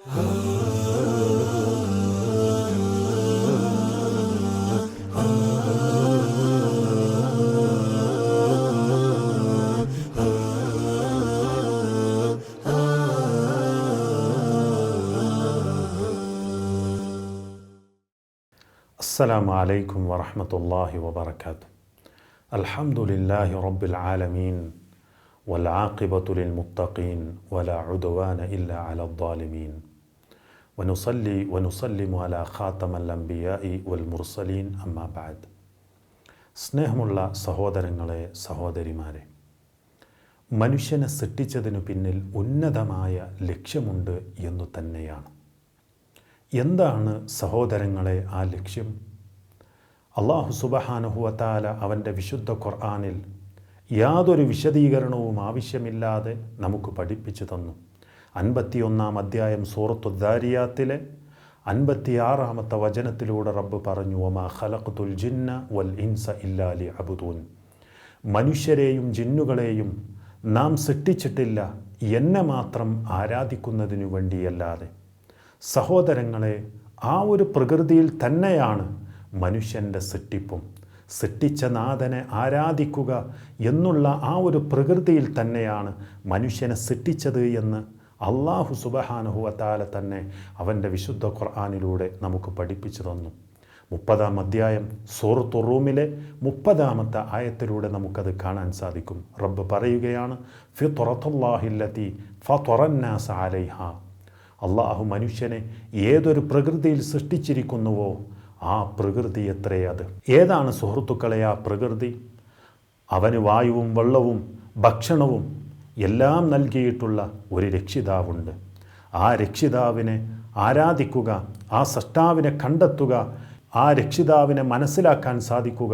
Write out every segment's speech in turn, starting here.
السلام عليكم ورحمة الله وبركاته. الحمد لله رب العالمين والعاقبة للمتقين ولا عدوان إلا على الظالمين ونصلي ونسلم على خاتم الأنبياء والمرسلين أما بعد. സ്നേഹമുള്ള സഹോദരങ്ങളെ, സഹോദരിമാരെ, മനുഷ്യനെ സൃഷ്ടിച്ചതിനു പിന്നിൽ ഉന്നതമായ ലക്ഷ്യമുണ്ട് എന്നു തന്നെയാണ്. എന്താണ് സഹോദരങ്ങളെ ആ ലക്ഷ്യം? അല്ലാഹു സുബ്ഹാനഹു വ തആല അവൻ്റെ വിശുദ്ധ ഖുർആനിൽ യാതൊരു വിശദീകരണവും ആവശ്യമില്ലാതെ നമുക്ക് പഠിപ്പിച്ചു തന്നു. 51-ാം അധ്യായം സൂറത്തു ദാരിയാത്തിലെ 56-ാമത്തെ വചനത്തിലൂടെ റബ്ബ് പറഞ്ഞു, വമാ ഖലഖ്തുൽ ജിന്ന വൽ ഇൻസ ഇല്ലാ ലിയഅ്ബുദൂൻ. മനുഷ്യരെയും ജിന്നുകളെയും നാം സൃഷ്ടിച്ചിട്ടില്ല എന്നെ മാത്രം ആരാധിക്കുന്നതിനു വേണ്ടിയല്ലാതെ. സഹോദരങ്ങളെ, ആ ഒരു പ്രകൃതിയിൽ തന്നെയാണ് മനുഷ്യൻ്റെ സൃഷ്ടിപ്പും. സൃഷ്ടിച്ച നാഥനെ ആരാധിക്കുക എന്നുള്ള ആ ഒരു പ്രകൃതിയിൽ തന്നെയാണ് മനുഷ്യനെ സൃഷ്ടിച്ചത് എന്ന് അല്ലാഹു സുബ്ഹാനഹു വ തആല തന്നെ അവൻ്റെ വിശുദ്ധ ഖുർആനിലൂടെ നമുക്ക് പഠിപ്പിച്ചു തന്നു. 30-ാം അധ്യായം സൂറത്തു റൂമിലെ 30-ാമത്തെ ആയത്തിലൂടെ നമുക്കത് കാണാൻ സാധിക്കും. റബ്ബ് പറയുകയാണ്, ഫിത്റത്തുല്ലാഹില്ലതി ഫതറന്നാസ അലൈഹാ. അള്ളാഹു മനുഷ്യനെ ഏതൊരു പ്രകൃതിയിൽ സൃഷ്ടിച്ചിരിക്കുന്നുവോ ആ പ്രകൃതി എത്രയത്. ഏതാണ് സുഹൃത്തുക്കളെ ആ പ്രകൃതി? അവന് വായുവും വെള്ളവും ഭക്ഷണവും എല്ലാം നൽകിയിട്ടുള്ള ഒരു രക്ഷിതാവുണ്ട്. ആ രക്ഷിതാവിനെ ആരാധിക്കുക, ആ സൃഷ്ടാവിനെ കണ്ടെത്തുക, ആ രക്ഷിതാവിനെ മനസ്സിലാക്കാൻ സാധിക്കുക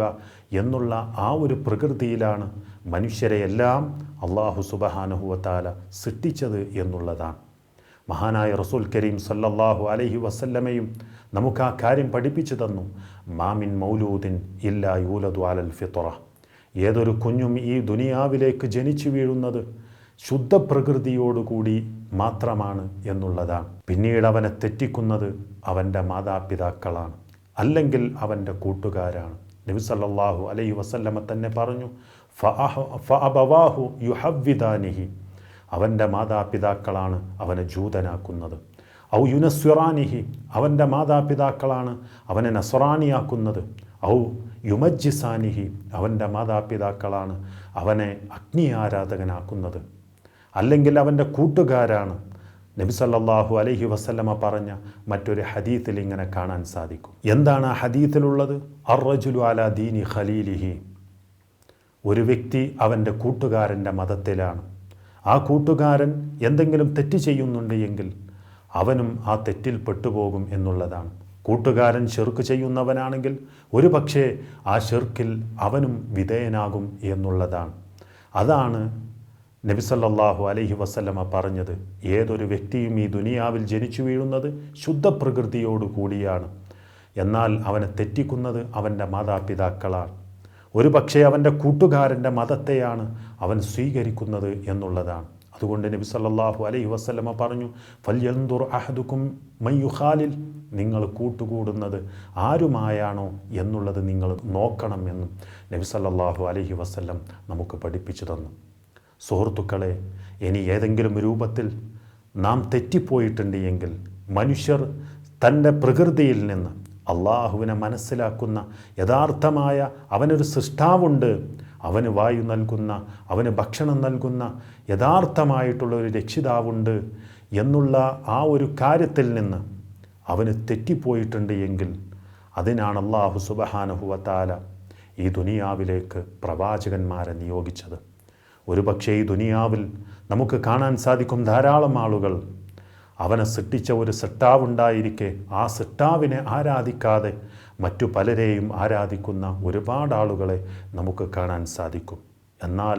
എന്നുള്ള ആ ഒരു പ്രകൃതിയിലാണ് മനുഷ്യരെയെല്ലാം അല്ലാഹു സുബ്ഹാനഹു വ തആല സൃഷ്ടിച്ചത് എന്നുള്ളതാണ്. മഹാനായ റസൂൽ കരീം സല്ലല്ലാഹു അലൈഹി വസല്ലമയും നമുക്ക് ആ കാര്യം പഠിപ്പിച്ചു തന്നു. മാമിൻ മൗലൂദിൻ ഇല്ലാ യൂലദു അലൽ ഫിത്ര. ഏതൊരു കുഞ്ഞും ഈ ദുനിയാവിലേക്ക് ജനിച്ചു വീഴുന്നത് ശുദ്ധ പ്രകൃതിയോടുകൂടി മാത്രമാണ് എന്നുള്ളതാണ്. പിന്നീട് അവനെ തെറ്റിക്കുന്നത് അവൻ്റെ മാതാപിതാക്കളാണ്, അല്ലെങ്കിൽ അവൻ്റെ കൂട്ടുകാരാണ്. നബി സല്ലല്ലാഹു അലൈഹി വസല്ലമ തന്നെ പറഞ്ഞു, ഫഅബവാഹു യുഹവ്വിദാനിഹി. അവൻ്റെ മാതാപിതാക്കളാണ് അവനെ ജൂതനാക്കുന്നത്. ഔ യുനസ്വിറാനിഹി. അവൻ്റെ മാതാപിതാക്കളാണ് അവനെ നസ്രാനിയാക്കുന്നത്. ഔ യുമജ്ജിസാനിഹി. അവൻ്റെ മാതാപിതാക്കളാണ് അവനെ അഗ്നി ആരാധകനാക്കുന്നത്. അല്ലെങ്കിൽ അവൻ്റെ കൂട്ടുകാരാണ്. നബി സല്ലല്ലാഹു അലൈഹി വസല്ലമ പറഞ്ഞ മറ്റൊരു ഹദീത്തിൽ ഇങ്ങനെ കാണാൻ സാധിക്കും. എന്താണ് ആ ഹദീത്തിലുള്ളത്? അർറജുലു അലാ ദീനി ഖലീലിഹി. ഒരു വ്യക്തി അവൻ്റെ കൂട്ടുകാരൻ്റെ മതത്തിലാണ്. ആ കൂട്ടുകാരൻ എന്തെങ്കിലും തെറ്റ് ചെയ്യുന്നുണ്ട് എങ്കിൽ അവനും ആ തെറ്റിൽ പെട്ടുപോകും എന്നുള്ളതാണ്. കൂട്ടുകാരൻ ശിർക്ക് ചെയ്യുന്നവനാണെങ്കിൽ ഒരു പക്ഷേ ആ ശിർക്കിൽ അവനും വിധേയനാകും എന്നുള്ളതാണ്. അതാണ് നബി സല്ലല്ലാഹു അലൈഹി വസല്ലമ പറഞ്ഞത്, ഏതൊരു വ്യക്തിയും ഈ ദുനിയാവിൽ ജനിച്ചു വീഴുന്നത് ശുദ്ധ പ്രകൃതിയോടു കൂടിയാണ്. എന്നാൽ അവനെ തെറ്റിക്കുന്നത് അവൻ്റെ മാതാപിതാക്കളാണ്. ഒരു പക്ഷേ അവൻ്റെ കൂട്ടുകാരൻ്റെ മതത്തെയാണ് അവൻ സ്വീകരിക്കുന്നത് എന്നുള്ളതാണ്. അതുകൊണ്ട് നബി സല്ലല്ലാഹു അലൈഹി വസല്ലമ പറഞ്ഞു, ഫൽയൻദുർ അഹദുക്കും മൻ യുഖാലിൽ. നിങ്ങൾ കൂട്ടുകൂടുന്നത് ആരുമായാണോ എന്നുള്ളത് നിങ്ങൾ നോക്കണം എന്നും നബി സല്ലല്ലാഹു അലൈഹി വസല്ലം നമുക്ക് പഠിപ്പിച്ചു തന്നു. സുഹൃത്തുക്കളെ, ഇനി ഏതെങ്കിലും രൂപത്തിൽ നാം തെറ്റിപ്പോയിട്ടുണ്ട് എങ്കിൽ മനുഷ്യർ തൻ്റെ പ്രകൃതിയിൽ നിന്ന് അള്ളാഹുവിനെ മനസ്സിലാക്കുന്ന, യഥാർത്ഥമായ അവനൊരു സൃഷ്ടാവുണ്ട്, അവന് വായു നൽകുന്ന, അവന് ഭക്ഷണം നൽകുന്ന യഥാർത്ഥമായിട്ടുള്ള ഒരു രക്ഷിതാവുണ്ട് എന്നുള്ള ആ ഒരു കാര്യത്തിൽ നിന്ന് അവന് തെറ്റിപ്പോയിട്ടുണ്ട് എങ്കിൽ അതിനാണ് അല്ലാഹു സുബ്ഹാനഹു വ തആല ഈ ദുനിയാവിലേക്ക് പ്രവാചകന്മാരെ നിയോഗിച്ചത്. ഒരു പക്ഷേ ഈ ദുനിയാവിൽ നമുക്ക് കാണാൻ സാധിക്കും ധാരാളം ആളുകൾ അവനെ സൃഷ്ടിച്ച ഒരു സൃഷ്ടാവുണ്ടായിരിക്കെ ആ സൃഷ്ടാവിനെ ആരാധിക്കാതെ മറ്റു പലരെയും ആരാധിക്കുന്ന ഒരുപാട് ആളുകളെ നമുക്ക് കാണാൻ സാധിക്കും. എന്നാൽ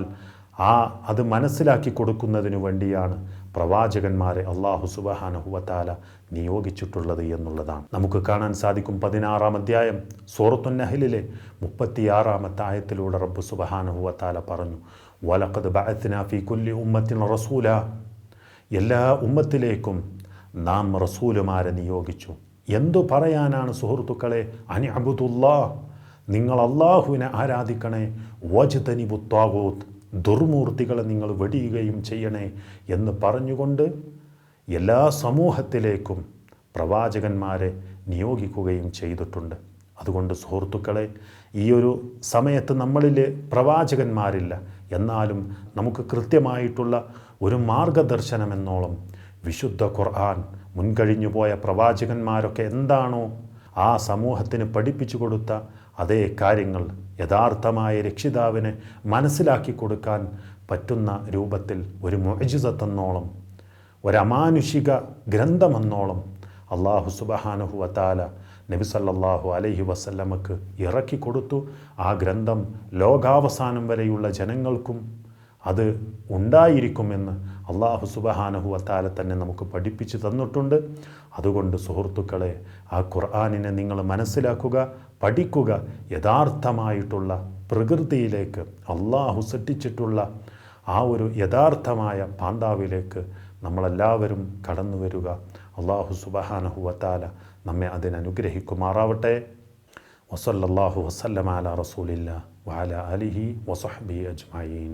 അത് മനസ്സിലാക്കി കൊടുക്കുന്നതിനു വേണ്ടിയാണ് പ്രവാചകന്മാരെ അല്ലാഹു സുബ്ഹാനഹു വ തആല നിയോഗിച്ചിട്ടുള്ളത് എന്നുള്ളതാണ്. നമുക്ക് കാണാൻ സാധിക്കും 16-ാം അധ്യായം സൂറത്തുൻ നഹ്ലിലെ 36-ാമത്തെ ആയത്തിലൂടെ റബ്ബ് സുബ്ഹാനഹു വ തആല പറഞ്ഞു, വലഖദ് ബഅത്നാ ഫീ കുല്ലി ഉമ്മത്തിൻ റസൂല. എല്ലാ ഉമ്മത്തിലേക്കും നാം റസൂലുമാരെ നിയോഗിച്ചു. എന്തു പറയാനാണ് സുഹൃത്തുക്കളെ? അനി അബുദുല്ലാ, നിങ്ങൾ അള്ളാഹുവിനെ ആരാധിക്കണേ, വജ്തനിബു ത്വാഗൂത്ത്, ദുർമൂർത്തികളെ നിങ്ങൾ വെടിയുകയും ചെയ്യണേ എന്ന് പറഞ്ഞുകൊണ്ട് എല്ലാ സമൂഹത്തിലേക്കും പ്രവാചകന്മാരെ നിയോഗിക്കുകയും ചെയ്തിട്ടുണ്ട്. അതുകൊണ്ട് സുഹൃത്തുക്കളെ, ഈ ഒരു സമയത്ത് നമ്മളിൽ പ്രവാചകന്മാരില്ല, എന്നാലും നമുക്ക് കൃത്യമായിട്ടുള്ള ഒരു മാർഗദർശനമെന്നോളം വിശുദ്ധ ഖുർആൻ മുൻകഴിഞ്ഞു പോയ പ്രവാചകന്മാരൊക്കെ എന്താണോ ആ സമൂഹത്തിന് പഠിപ്പിച്ചു കൊടുത്ത അതേ കാര്യങ്ങൾ യഥാർത്ഥമായ രക്ഷിതാവിനെ മനസ്സിലാക്കി കൊടുക്കാൻ പറ്റുന്ന രൂപത്തിൽ ഒരു മുഅ്ജിസത്തെന്നോളം, ഒരമാനുഷിക ഗ്രന്ഥമെന്നോളം അല്ലാഹു സുബ്ഹാനഹു വ തആല നബി സല്ലല്ലാഹു അലൈഹി വസല്ലമക്ക് ഇറക്കി കൊടുത്തു. ആ ഗ്രന്ഥം ലോകാവസാനം വരെയുള്ള ജനങ്ങൾക്കും അത് ഉണ്ടായിരിക്കുമെന്ന് അല്ലാഹു സുബ്ഹാനഹു വ തആല തന്നെ നമുക്ക് പഠിപ്പിച്ചു തന്നിട്ടുണ്ട്. അതുകൊണ്ട് സുഹൃത്തുക്കളെ, ആ ഖുർആനിനെ നിങ്ങൾ മനസ്സിലാക്കുക, പഠിക്കുക. യഥാർത്ഥമായിട്ടുള്ള പ്രകൃതിയിലേക്ക് അല്ലാഹു സൃഷ്ടിച്ചിട്ടുള്ള ആ ഒരു യഥാർത്ഥമായ പാന്താവിലേക്ക് നമ്മളെല്ലാവരും കടന്നു വരിക. അല്ലാഹു സുബ്ഹാനഹു വ തആല നമ്മെ അതിനനുഗ്രഹിക്കുമാറാവട്ടെ. വസല്ലല്ലാഹു വസല്ലമ അലാ റസൂലില്ലാഹി വഅലാ ആലിഹി വസഹ്ബിഹി അജ്മഈൻ.